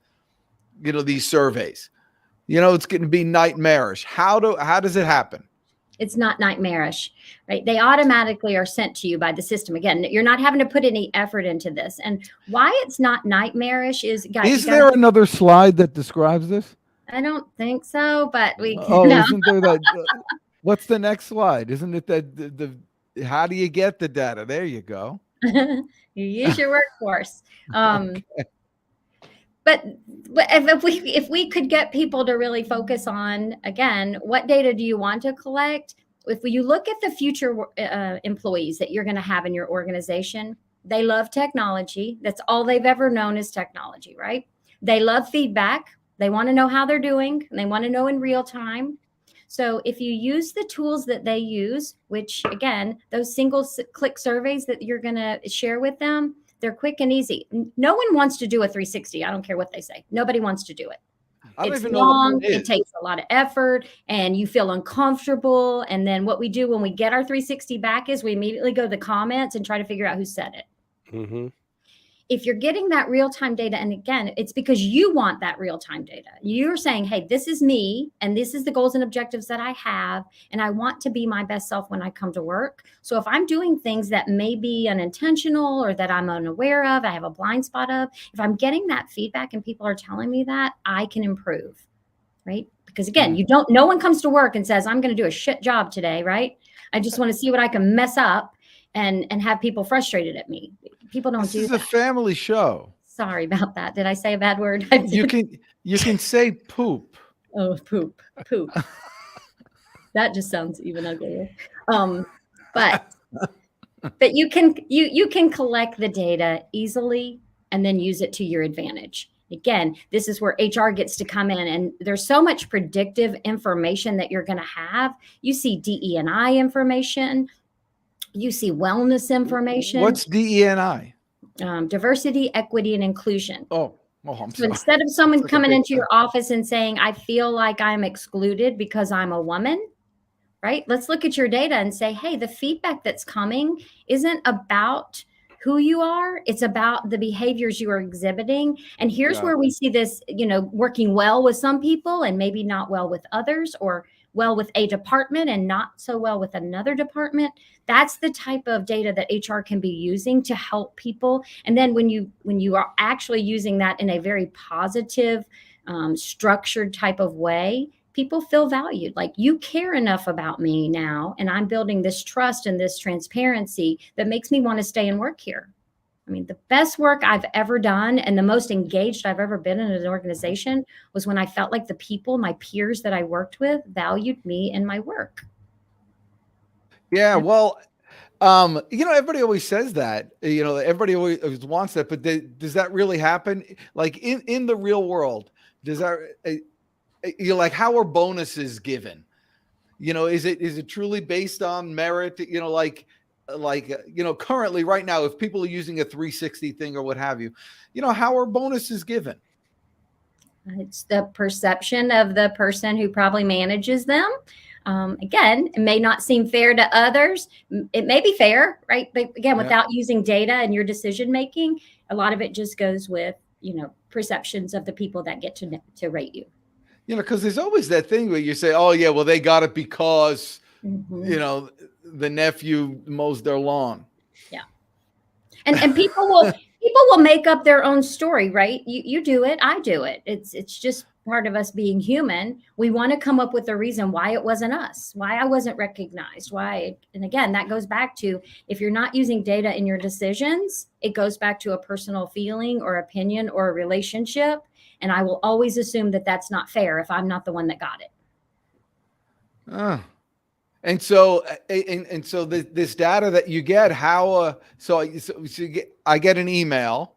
Speaker 4: these surveys. It's going to be nightmarish. How does it happen?
Speaker 6: It's not nightmarish, right? They automatically are sent to you by the system. Again, you're not having to put any effort into this. And why it's not nightmarish is, guys.
Speaker 4: Is there another slide that describes this?
Speaker 6: I don't think so, but we.
Speaker 4: Isn't there that? What's the next slide? Isn't it that the how do you get the data? There you go.
Speaker 6: You use your workforce.
Speaker 4: Okay.
Speaker 6: But if we could get people to really focus on, again, what data do you want to collect? If you look at the future employees that you're going to have in your organization, they love technology. That's all they've ever known is technology, right? They love feedback. They want to know how they're doing, and they want to know in real time. So if you use the tools that they use, which again, those single click surveys that you're going to share with them, they're quick and easy. No one wants to do a 360. I don't care what they say. Nobody wants to do it. It's long. It takes a lot of effort and you feel uncomfortable. And then what we do when we get our 360 back is we immediately go to the comments and try to figure out who said it.
Speaker 5: Mm-hmm.
Speaker 6: If you're getting that real-time data, and again, it's because you want that real-time data. You're saying, hey, this is me, and this is the goals and objectives that I have, and I want to be my best self when I come to work. So if I'm doing things that may be unintentional or that I'm unaware of, I have a blind spot of, if I'm getting that feedback and people are telling me that, I can improve, right? Because again, no one comes to work and says, I'm going to do a shit job today, right? I just want to see what I can mess up and have people frustrated at me. People don't do that.
Speaker 4: This is a family show.
Speaker 6: Sorry about that. Did I say a bad word?
Speaker 4: You can say poop.
Speaker 6: Oh, poop. That just sounds even uglier. But you can collect the data easily and then use it to your advantage. Again, this is where HR gets to come in, and there's so much predictive information that you're going to have. You see DE&I information. You see wellness information.
Speaker 4: What's DE&I?
Speaker 6: Diversity, equity, and inclusion.
Speaker 4: I'm sorry.
Speaker 6: So instead of someone coming into your office and saying, I feel like I'm excluded because I'm a woman, right? Let's look at your data and say, hey, the feedback that's coming isn't about who you are. It's about the behaviors you are exhibiting. And here's where we see this, working well with some people and maybe not well with others, or well with a department and not so well with another department. That's the type of data that HR can be using to help people. And then when you are actually using that in a very positive, structured type of way, people feel valued. Like, you care enough about me now, and I'm building this trust and this transparency that makes me want to stay and work here. I mean, the best work I've ever done and the most engaged I've ever been in an organization was when I felt like the people, my peers that I worked with, valued me and my work.
Speaker 4: Yeah, well, everybody always says that, everybody always wants that, but does that really happen? Like in the real world, Does that, you're like, how are bonuses given? Is it truly based on merit? Currently right now, if people are using a 360 thing or what have you, how are bonuses given?
Speaker 6: It's the perception of the person who probably manages them. Again, it may not seem fair to others. It may be fair, right? But again, without using data and your decision making, a lot of it just goes with, perceptions of the people that get to rate you.
Speaker 4: Because there's always that thing where you say, oh, yeah, well, they got it because, the nephew mows their lawn. Yeah.
Speaker 6: And people will make up their own story, right? You do it, I do it. It's just part of us being human. We want to come up with a reason why it wasn't us, why I wasn't recognized, why. And again, that goes back to, if you're not using data in your decisions, it goes back to a personal feeling or opinion or a relationship. And I will always assume that that's not fair if I'm not the one that got it.
Speaker 4: And so this data that you get, how, I get an email,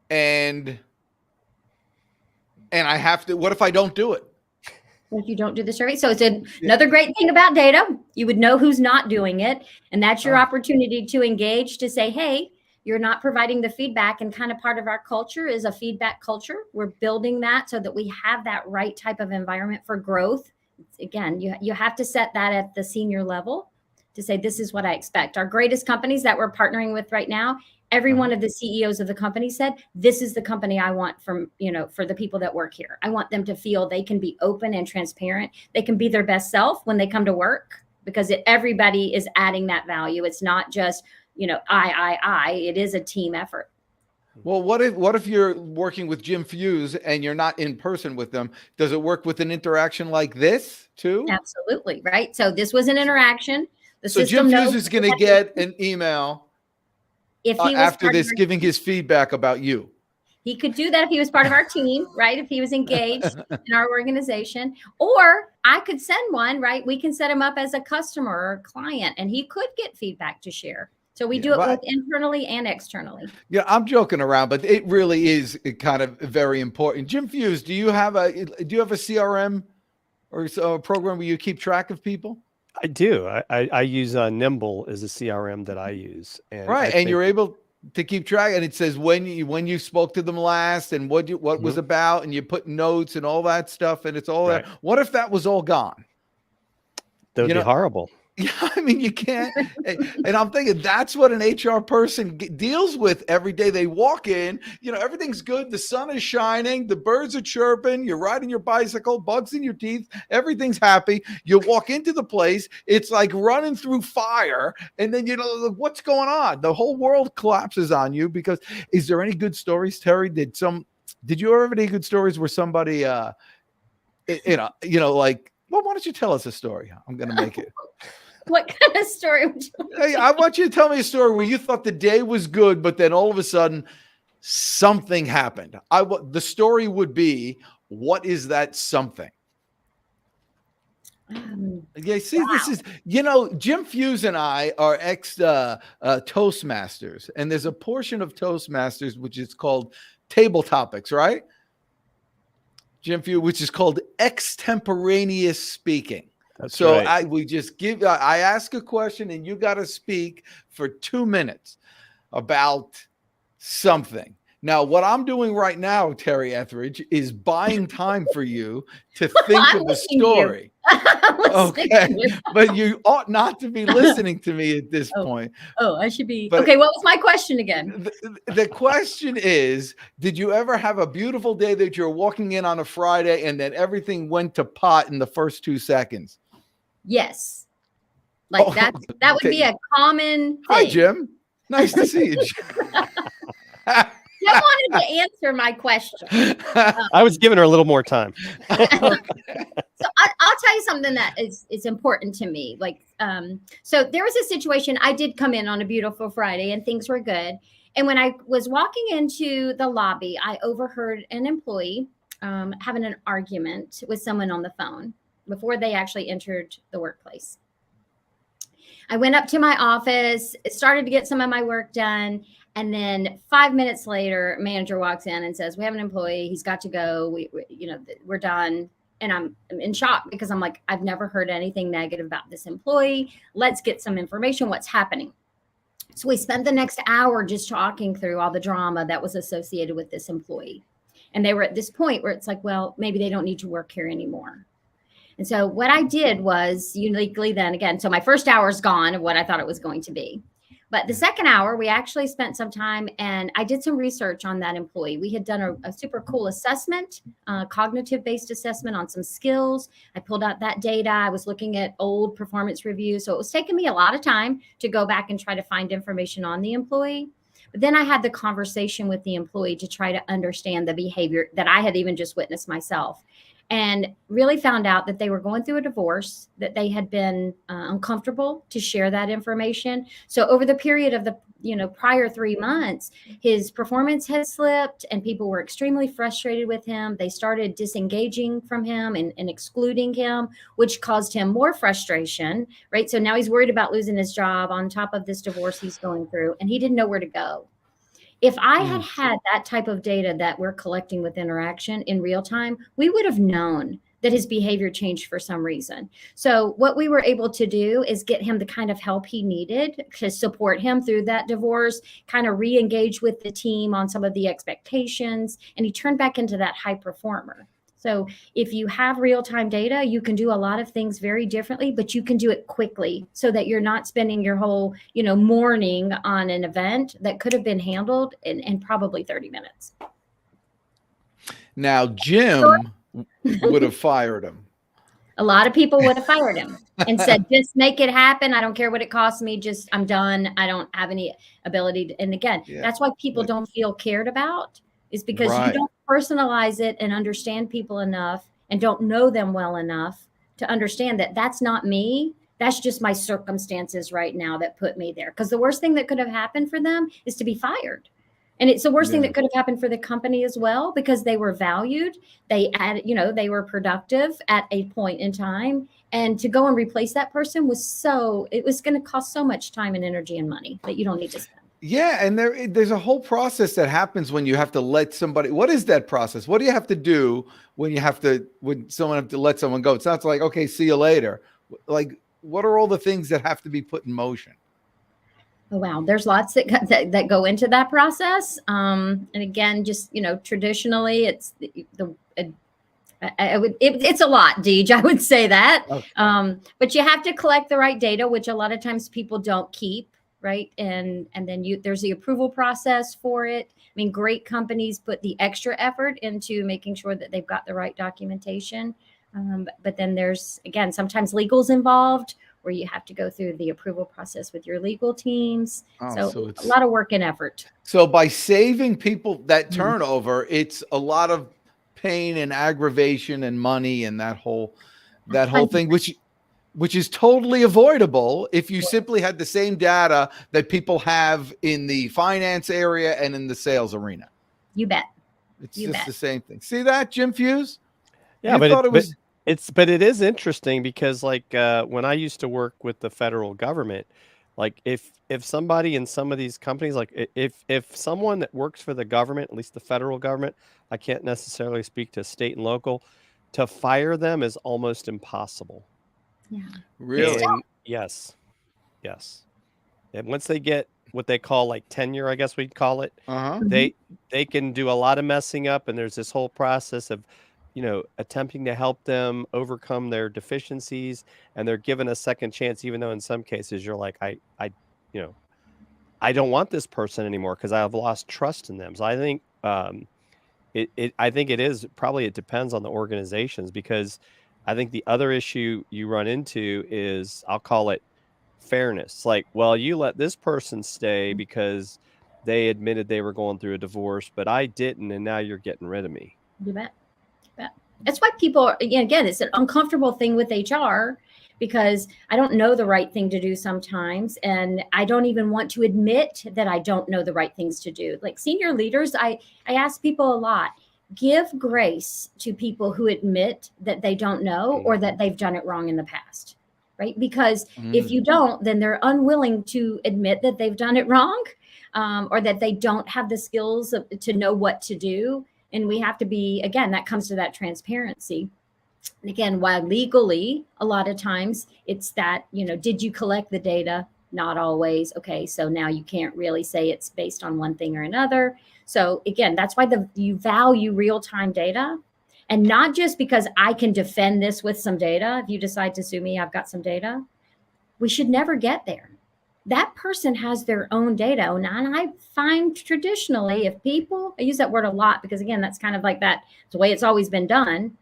Speaker 4: and I have to, what if I don't do it?
Speaker 6: If you don't do the survey. So it's another great thing about data. You would know who's not doing it. And that's your opportunity to engage, to say, hey, you're not providing the feedback. And kind of part of our culture is a feedback culture. We're building that so that we have that right type of environment for growth. Again, you have to set that at the senior level to say, this is what I expect. Our greatest companies that we're partnering with right now, every one of the CEOs of the company said, this is the company I want from, for the people that work here. I want them to feel they can be open and transparent. They can be their best self when they come to work, because everybody is adding that value. It's not just, I, it is a team effort.
Speaker 4: Well, what if you're working with Jim Fuse and you're not in person with them? Does it work with an interaction like this too?
Speaker 6: Absolutely. Right. So this was an interaction.
Speaker 4: So Jim Fuse is going to get an email if he was after this giving his feedback about you.
Speaker 6: He could do that if he was part of our team, right? If he was engaged in our organization, or I could send one, right? We can set him up as a customer or a client, and he could get feedback to share. So we do it both internally and externally. Yeah,
Speaker 4: I'm joking around, but it really is kind of very important. Jim Fuse, do you have a CRM or a program where you keep track of people?
Speaker 5: I do. I use Nimble as a CRM that I use.
Speaker 4: And you're able to keep track, and it says when you spoke to them last and what was about, and you put notes and all that stuff, and it's all that. What if that was all gone?
Speaker 5: That would be horrible.
Speaker 4: Yeah, I mean, you can't. And I'm thinking that's what an HR person deals with every day. They walk in, everything's good. The sun is shining. The birds are chirping. You're riding your bicycle, bugs in your teeth. Everything's happy. You walk into the place. It's like running through fire. And then, what's going on? The whole world collapses on you because is there any good stories, Terri? Did you ever have any good stories where somebody, like, well, why don't you tell us a story? I'm going to make it.
Speaker 6: What kind of story would you like?
Speaker 4: Hey, I want you to tell me a story where you thought the day was good, but then all of a sudden something happened. The story would be, what is that something? This is, Jim Fuse and I are ex Toastmasters, and there's a portion of Toastmasters which is called table topics, right? Jim Fuse, which is called extemporaneous speaking.
Speaker 5: That's
Speaker 4: so
Speaker 5: right.
Speaker 4: I ask a question and you got to speak for 2 minutes about something. Now, what I'm doing right now, Terri Etheridge, is buying time for you to think of a story. Okay. But you ought not to be listening to me at this point.
Speaker 6: Oh, I should be. Okay. What was my question again?
Speaker 4: The question is, did you ever have a beautiful day that you're walking in on a Friday and then everything went to pot in the first 2 seconds?
Speaker 6: Yes. That would be a common thing.
Speaker 4: Hi, Jim. Nice to see you, Jim.
Speaker 6: Jim wanted to answer my question.
Speaker 5: I was giving her a little more time.
Speaker 6: So I'll tell you something that is important to me. So there was a situation. I did come in on a beautiful Friday and things were good. And when I was walking into the lobby, I overheard an employee having an argument with someone on the phone before they actually entered the workplace. I went up to my office, started to get some of my work done. And then 5 minutes later, manager walks in and says, we have an employee. He's got to go. We're done. And I'm in shock because I'm like, I've never heard anything negative about this employee. Let's get some information. What's happening? So we spent the next hour just talking through all the drama that was associated with this employee. And they were at this point where it's like, well, maybe they don't need to work here anymore. And so what I did was uniquely then again, so my first hour is gone of what I thought it was going to be. But the second hour, we actually spent some time and I did some research on that employee. We had done a super cool assessment, cognitive-based assessment on some skills. I pulled out that data. I was looking at old performance reviews. So it was taking me a lot of time to go back and try to find information on the employee. But then I had the conversation with the employee to try to understand the behavior that I had even just witnessed myself. And really found out that they were going through a divorce, that they had been uncomfortable to share that information. So over the period of the prior 3 months, his performance had slipped and people were extremely frustrated with him. They started disengaging from him and excluding him, which caused him more frustration, right? So now he's worried about losing his job on top of this divorce he's going through, and he didn't know where to go. If I had had that type of data that we're collecting with intHRaction in real time, we would have known that his behavior changed for some reason. So what we were able to do is get him the kind of help he needed to support him through that divorce, kind of re-engage with the team on some of the expectations, and he turned back into that high performer. So if you have real-time data, you can do a lot of things very differently, but you can do it quickly so that you're not spending your whole, morning on an event that could have been handled in probably 30 minutes.
Speaker 4: Now, Jim would have fired him.
Speaker 6: A lot of people would have fired him and said, just make it happen. I don't care what it costs me. Just, I'm done. I don't have any ability to, and again, that's why people don't feel cared about, is because you don't personalize it and understand people enough and don't know them well enough to understand that that's not me. That's just my circumstances right now that put me there. Because the worst thing that could have happened for them is to be fired. And it's the worst thing that could have happened for the company as well, because they were valued. They they were productive at a point in time. And to go and replace that person it was going to cost so much time and energy and money that you don't need to spend.
Speaker 4: Yeah, and there's a whole process that happens when you have to let somebody. What is that process? What do you have to do when someone have to let someone go? It's not like, okay, see you later. Like, what are all the things that have to be put in motion?
Speaker 6: Oh, wow. There's lots that go into that process. And again, just, traditionally it's it's a lot, Deej, I would say that. Okay. But you have to collect the right data, which a lot of times people don't keep. Right. And then there's the approval process for it. I mean, great companies put the extra effort into making sure that they've got the right documentation. But then there's, again, sometimes legal's involved, where you have to go through the approval process with your legal teams. So it's a lot of work and effort. So
Speaker 4: by saving people that turnover, it's a lot of pain and aggravation and money and that whole thing, which is totally avoidable if you simply had the same data that people have in the finance area and in the sales arena.
Speaker 6: You bet.
Speaker 4: It's the same thing. See that, Jim Fuse?
Speaker 5: Yeah, but it is interesting because when I used to work with the federal government, like if somebody in some of these companies, like if someone that works for the government, at least the federal government, I can't necessarily speak to state and local, to fire them is almost impossible.
Speaker 6: Yeah.
Speaker 4: Really?
Speaker 5: And yes. And once they get what they call like tenure, I guess we'd call it, they can do a lot of messing up. And there's this whole process of, attempting to help them overcome their deficiencies, and they're given a second chance, even though in some cases you're like, I don't want this person anymore because I have lost trust in them. So I think it depends on the organizations, because I think the other issue you run into is, I'll call it fairness. Like, well, you let this person stay because they admitted they were going through a divorce, but I didn't, and now you're getting rid of me.
Speaker 6: You bet. That's why people, again, it's an uncomfortable thing with HR, because I don't know the right thing to do sometimes. And I don't even want to admit that I don't know the right things to do. Like senior leaders, I ask people a lot, give grace to people who admit that they don't know or that they've done it wrong in the past, right? Because if you don't, then they're unwilling to admit that they've done it wrong. or that they don't have the skills to know what to do. And we have to be, again, that comes to that transparency. And again, while legally, a lot of times it's that, did you collect the data? Not always. Okay, so now you can't really say it's based on one thing or another. So again, that's why you value real-time data, and not just because I can defend this with some data. If you decide to sue me, I've got some data. We should never get there. That person has their own data. And I find traditionally, if people, I use that word a lot because again, that's kind of like that, it's the way it's always been done.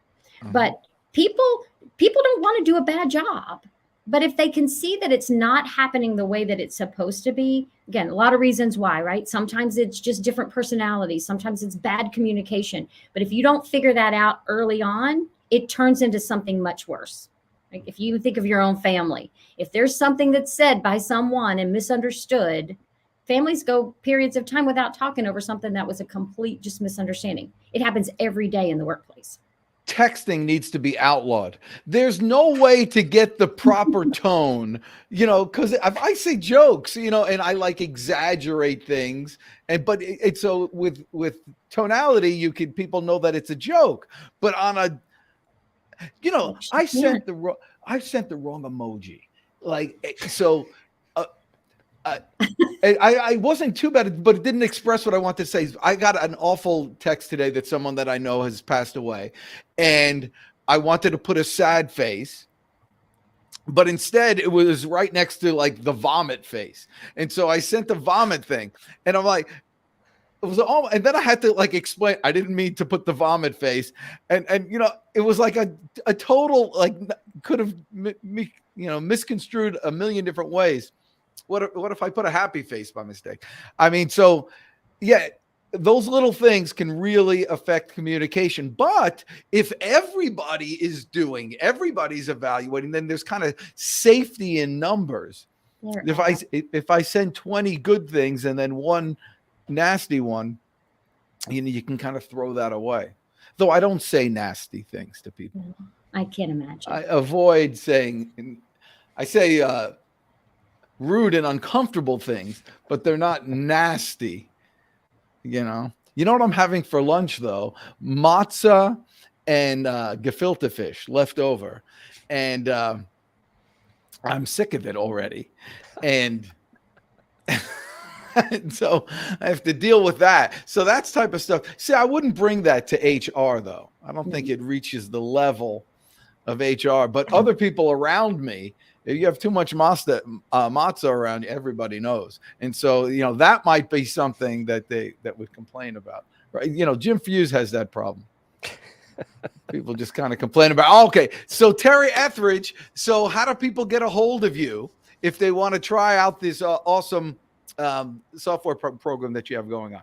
Speaker 6: But people don't want to do a bad job. But if they can see that it's not happening the way that it's supposed to be, again, a lot of reasons why, right? Sometimes it's just different personalities. Sometimes it's bad communication. But if you don't figure that out early on, it turns into something much worse. Like if you think of your own family, if there's something that's said by someone and misunderstood, families go periods of time without talking over something that was a complete just misunderstanding. It happens every day in the workplace.
Speaker 4: Texting needs to be outlawed. There's no way to get the proper tone, because if I say jokes, and I like exaggerate things, but it's so with tonality, people know that it's a joke. But on a, I sent the wrong emoji, I wasn't too bad, but it didn't express what I want to say. I got an awful text today that someone that I know has passed away, and I wanted to put a sad face, but instead it was right next to like the vomit face. And so I sent the vomit thing, and I'm like, it was all, and then I had to like explain, I didn't mean to put the vomit face. And it was like a total, like could have, misconstrued a million different ways. What if I put a happy face by mistake? I mean, so yeah, those little things can really affect communication. But if everybody's evaluating, then there's kind of safety in numbers. If I send 20 good things and then one nasty one, you can kind of throw that away. Though I don't say nasty things to people.
Speaker 6: I can't imagine. I
Speaker 4: avoid saying, I say rude and uncomfortable things, but they're not nasty. You know what I'm having for lunch though? Matzah and gefilte fish left over, and I'm sick of it already, and so I have to deal with that. So that's type of stuff. See, I wouldn't bring that to HR though. I don't think it reaches the level of HR, but other people around me, if you have too much matzah around you, everybody knows. And so, that might be something that would complain about, right? Jim Fuse has that problem. People just kind of complain about, okay. So Terri Etheridge, so how do people get a hold of you if they want to try out this awesome software program that you have going on?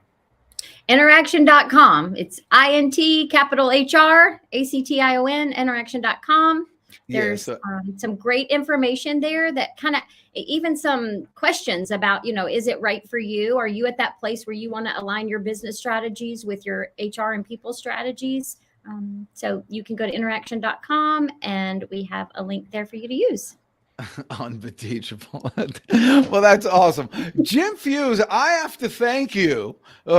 Speaker 6: intHRaction.com. It's INT capital HR ACTION, intHRaction.com. There's some great information there that kind of, even some questions about, is it right for you? Are you at that place where you want to align your business strategies with your HR and people strategies? So you can go to intHRaction.com and we have a link there for you to use.
Speaker 4: Unbelievable. Well, that's awesome. Jim Fuse, I have to thank you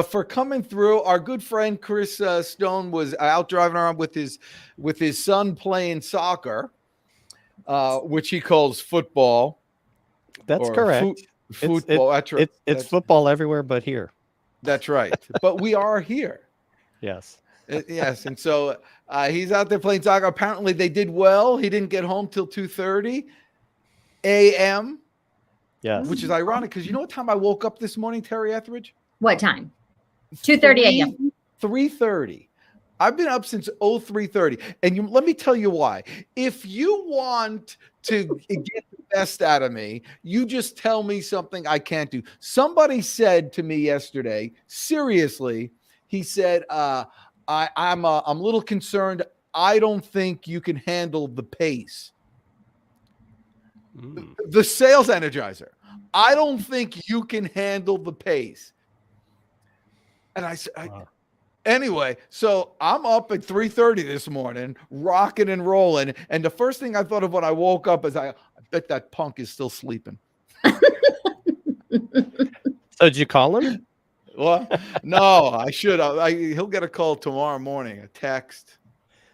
Speaker 4: for coming through. Our good friend Chris Stone was out driving around with his son playing soccer, which he calls football.
Speaker 5: That's correct.
Speaker 4: Football. That's right.
Speaker 5: It's football everywhere but here.
Speaker 4: That's right. But we are here.
Speaker 5: Yes.
Speaker 4: Yes. And so he's out there playing soccer. Apparently they did well. He didn't get home till 2:30 a.m.
Speaker 5: Yes.
Speaker 4: Which is ironic because you know what time I woke up this morning, Terri Etheridge?
Speaker 6: What time? 2:30 a.m.
Speaker 4: 3:30. I've been up since 03:30. And let me tell you why. If you want to get the best out of me, you just tell me something I can't do. Somebody said to me yesterday, seriously, he said, I'm a little concerned. I don't think you can handle the pace. The Sales Energizer. I don't think you can handle the pace. And I said, wow. Anyway, so I'm up at 3:30 this morning, rocking and rolling. And the first thing I thought of when I woke up is I bet that punk is still sleeping.
Speaker 5: So did you call him?
Speaker 4: Well, no, I should. He'll get a call tomorrow morning, a text.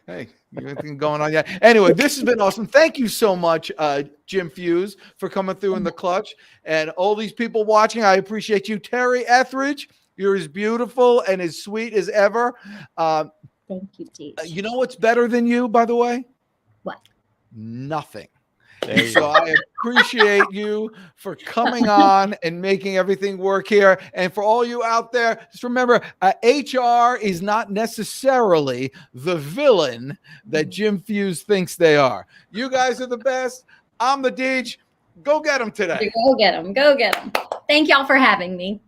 Speaker 4: Hey, anything going on yet? Anyway, this has been awesome. Thank you so much, Jim Fuse, for coming through in the clutch. And all these people watching, I appreciate you. Terri Etheridge, you're as beautiful and as sweet as ever.
Speaker 6: Thank you, Deej.
Speaker 4: You know what's better than you, by the way?
Speaker 6: What?
Speaker 4: Nothing. So I appreciate you for coming on and making everything work here. And for all you out there, just remember, HR is not necessarily the villain that Jim Fuse thinks they are. You guys are the best. I'm the Deej. Go get them today.
Speaker 6: Go get them. Go get them. Thank y'all for having me.